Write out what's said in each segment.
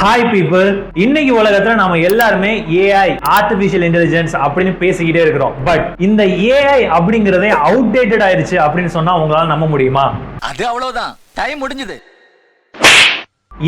Hi people, இன்னைக்கு உலகத்துல நாம எல்லாருமே ஏஐ ஆர்டிபிஷியல் இன்டெலிஜென்ஸ் அப்படின்னு பேசிக்கிட்டே இருக்கிறோம். பட் இந்த ஏஐ அப்படிங்கறதே அவுடேட்டட் ஆயிருச்சு அப்படின்னு சொன்னா உங்களால நம்ப முடியுமா? அது அவ்வளவுதான், டைம் முடிஞ்சது.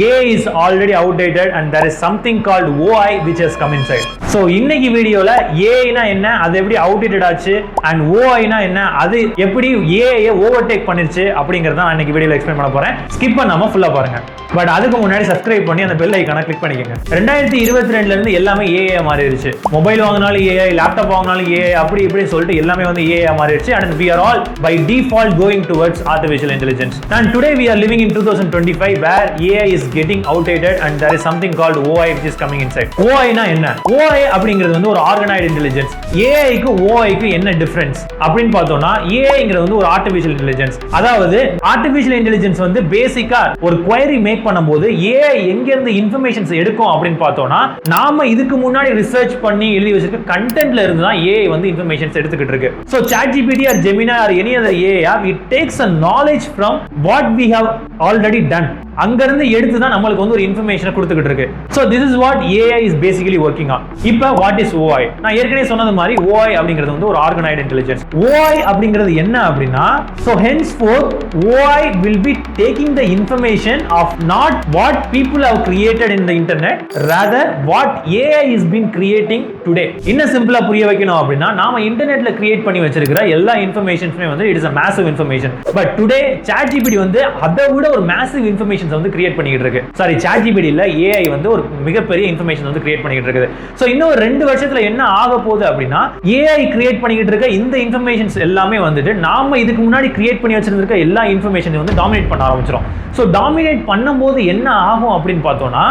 AI is already outdated and there is something called OI which has come inside. So இன்னைக்கு வீடியோல AI னா என்ன, அது எப்படி அவுடேட்டட் ஆச்சு, and OI னா என்ன, அது எப்படி AI ஓவர்டேக் பண்ணிருச்சு அப்படிங்கறத நான் இன்னைக்கு வீடியோல எக்ஸ்பிளைன் பண்ண போறேன். ஸ்கிப் பண்ணாம ஃபுல்லா பாருங்க. பட் அதுக்கு முன்னாடி சப்ஸ்கிரைப் பண்ணி அந்த பெல் ஐகானை கிளிக் பண்ணிக்கங்க. 2022ல இருந்து எல்லாமே AI மாறிடுச்சு. மொபைல் வாங்கினாலும் AI, லேப்டாப் வாங்கினாலும் AI, அப்படி இப்படி சொல்லிட்டு எல்லாமே வந்து AI மாறிடுச்சு. And we are all by default going towards artificial intelligence. And today we are living in 2025 where AI is getting outdated and there is something called OI which is coming inside. OI னா என்ன? OI அப்படிங்கிறது வந்து ஒரு organised intelligence. AI க்கு OI க்கு என்ன difference அப்படின்னு பார்த்தோம்னா, AI வந்து ஒரு ஆர்டிபிஷியல் இன்டெலிஜென்ஸ். அதாவது ஆர்டிபிஷியல் இன்டெலிஜென்ஸ் வந்து பேசிக்கா ஒரு query மேக் பண்ணும்போது AI எங்க இருந்து இன்ஃபர்மேஷன்ஸ் எடுக்கும் அப்படின்னு பார்த்தோம்னா, நாம இதுக்கு முன்னாடி ரிசர்ச் பண்ணி எழுதி வச்சிருக்க கண்டென்ட்ல இருந்து தான் AI வந்து இன்ஃபர்மேஷன்ஸ் எடுத்துக்கிட்டு இருக்கு. So ChatGPT or Gemini or any other AI app, it takes a knowledge from what we have already done. அங்க இருந்து எடுத்து தான் நமக்கு வந்து ஒரு இன்ஃபர்மேஷனை கொடுத்துக்கிட்டு இருக்கு. So this is what AI is basically working on. இப்போ what is OI? நான் ஏற்கனவே சொன்னது மாதிரி OI அப்படிங்கிறது வந்து ஒரு ஆர்கனைஸ்ட் இன்டெலிஜென்ஸ். OI அப்படிங்கிறது என்ன அப்படின்னா, so henceforth OI will be taking the information of not what people have created in the internet, rather what AI is been creating today. இன்னும் சிம்பிளா புரிய வைக்கணும் அப்படின்னா, நாம இன்டர்நெட்ல கிரியேட் பண்ணி வச்சிருக்கிற எல்லா இன்ஃபர்மேஷன்ஸுமே வந்து it is a massive information. But today ChatGPT வந்து அதை விட ஒரு massive information வந்து கிரியேட் பண்ணிட்டு இருக்கு. சாரி, ChatGPT இல்ல, AI வந்து ஒரு மிகப்பெரிய இன்ஃபர்மேஷன் வந்து கிரியேட் பண்ணிட்டு இருக்குது. சோ இன்னும் 2 வருஷத்துல என்ன ஆக போகுது அப்படின்னா, AI கிரியேட் பண்ணிட்டு இருக்க இந்த இன்ஃபர்மேஷன்ஸ் எல்லாமே வந்துட்டு நாம இதுக்கு முன்னாடி கிரியேட் பண்ணி வச்சிருக்க எல்லா இன்ஃபர்மேஷனையும் வந்து டாமினேட் பண்ண ஆரம்பிச்சிரும். சோ டாமினேட் பண்ணும்போது என்ன ஆகும் அப்படின்னு பார்த்தோம்னா,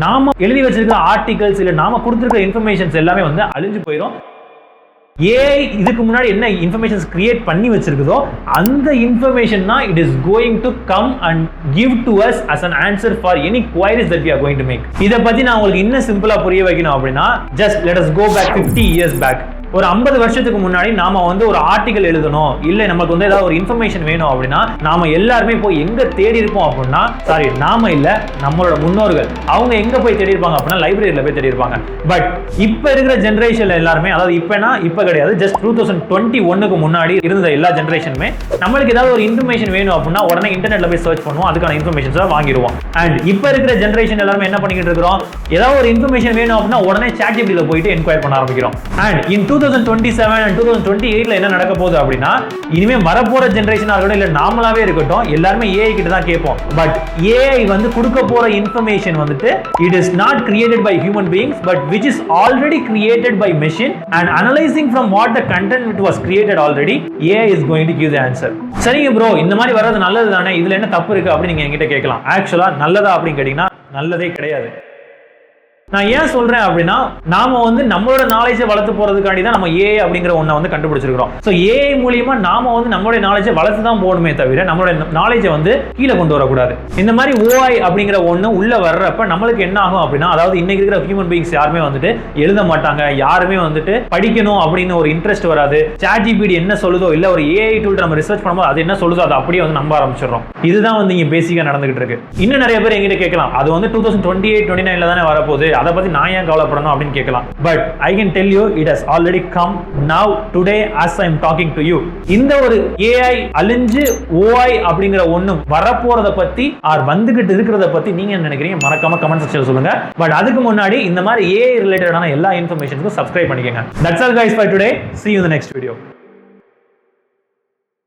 நாம எழுதி வச்சிருக்க ஆர்டிகல்ஸ் இல்ல நாம கொடுத்திருக்க இன்ஃபர்மேஷன்ஸ் எல்லாமே வந்து அழிஞ்சு போயிடும். AI இதுக்கு முன்னாடி என்ன இன்ஃபர்மேஷன்ஸ் கிரியேட் பண்ணி வச்சிருக்குதோ அந்த இன்ஃபர்மேஷன் தான் it is going to come and give to us as an answer for any queries that we are going to make. இத பத்தி நான் உங்களுக்கு இன்னும் சிம்பிளா புரிய வைக்கணும் அப்படின்னா, just let us go back 50 years back. ஒரு 50 வருஷத்துக்கு முன்னாடி நாம வந்து ஒரு ஆர்டிகல் எழுதணும், இல்ல நமக்கு வந்து ஏதாவது ஒரு இன்ஃபர்மேஷன் வேணும் அப்படின்னா நாம எல்லாருமே போய் எங்க தேடி இருப்போம் அப்படின்னா, சாரி நாம இல்ல, நம்மளோட முன்னோர்கள் அவங்க எங்க போய் தேடி இருப்பாங்க அப்படின்னா லைப்ரரியில போய் தேடி இருப்பாங்க. பட் இப்ப இருக்கிற ஜெனரேஷன்ல எல்லாருமே, அதாவது இப்ப கிடையாது, ஜஸ்ட் 2021க்கு முன்னாடி இருந்த எல்லா ஜெனரேஷனுமே நம்மளுக்கு ஏதாவது ஒரு இன்ஃபர்மேஷன் வேணும் அப்படின்னா உடனே இன்டர்நெட்ல போய் சர்ச் பண்ணுவோம், அதுக்கான இன்ஃபர்மேஷன்ஸ் வாங்கிடுவோம். அண்ட் இப்ப இருக்கிற ஜெனரேஷன் எல்லாருமே என்ன பண்ணிக்கிட்டு இருக்கிறோம், ஏதாவது ஒரு இன்ஃபர்மேஷன் வேணும் அப்படின்னா உடனே ChatGPT ல போயிட்டு என்கொயர் பண்ண ஆரம்பிக்கிறோம். அண்ட் இன் 2027 and 2028ல என்ன நடக்க போகுது அப்படின்னா, இனிமே வரப்போற ஜெனரேஷனா இருக்கட்டும் இல்ல நாமளாவே இருக்கட்டும், எல்லாரும் AI கிட்ட தான் கேட்போம். பட் AI வந்து கொடுக்க போற இன்ஃபர்மேஷன் வந்துட்டு it is not created by human beings but which is already created by machine, and analyzing from what the content it was created already, AI is going to give the answer. சரிங்க bro, இந்த மாதிரி வர்றது நல்லது தானே, இதுல என்ன தப்பு இருக்கு அப்படின்னு நீங்க என்கிட்ட கேட்கலாம். ஆக்சுவலா நல்லதா அப்படின்னு கேட்டீங்கன்னா நல்லதே கிடையாது. நான் ஏன் சொல்றேன் அப்படின்னா, நாம வந்து நம்மளோட நாலேஜை வளர்த்து போறதுக்காண்டி தான் நம்ம AI அப்படிங்கிற ஒன்றை வந்து கண்டுபிடிச்சிருக்கிறோம். ஸோ AI மூலியமா நாம வந்து நம்மளுடைய நாலேஜை வளர்த்து தான் போகணுமே தவிர நம்மளோட நாலேஜை வந்து கீழே கொண்டு வரக்கூடாது. இந்த மாதிரி OI அப்படிங்கிற ஒன்று உள்ள வர்றப்ப நம்மளுக்கு என்ன ஆகும் அப்படின்னா, அதாவது இன்னைக்கு இருக்கிற ஹியூமன் பீயிங்ஸ் யாருமே வந்துட்டு எழுத மாட்டாங்க, யாருமே வந்துட்டு படிக்கணும் அப்படின்னு ஒரு இன்ட்ரெஸ்ட் வராது. ChatGPT என்ன சொல்லுதோ இல்ல ஒரு AI டூல் நம்ம ரிசர்ச் பண்ணும்போது அது என்ன சொல்லுதோ அதை அப்படியே வந்து நம்ப ஆரம்பிச்சிடறோம். இதுதான் வந்து இங்க பேசிக்கா நடந்துகிட்டு இருக்கு. இன்னும் நிறைய பேர் எங்கிட்ட கேட்கலாம், அது வந்து 2028-29ல தானே வரப்போகுது, அதை பத்தி நான் ஏன் கவலைப்படணும் அப்படின்னு கேட்கலாம். But I can tell you it has already come now today as I am talking to you. இந்த ஒரு AI அழிஞ்சு OI அப்படிங்கிற ஒண்ணு வரப்போறத பத்தி ஆர் வந்துகிட்டு இருக்கிறத பத்தி நீங்க என்ன நினைக்கிறீங்க மறக்காம கமெண்ட் செக்ஷன்ல சொல்லுங்க. பட் அதுக்கு முன்னாடி இந்த மாதிரி AI ரிலேட்டடான எல்லா இன்ஃபர்மேஷனுக்கும் சப்ஸ்கிரைப் பண்ணிக்கங்க. That's all guys for today. See you in the next video.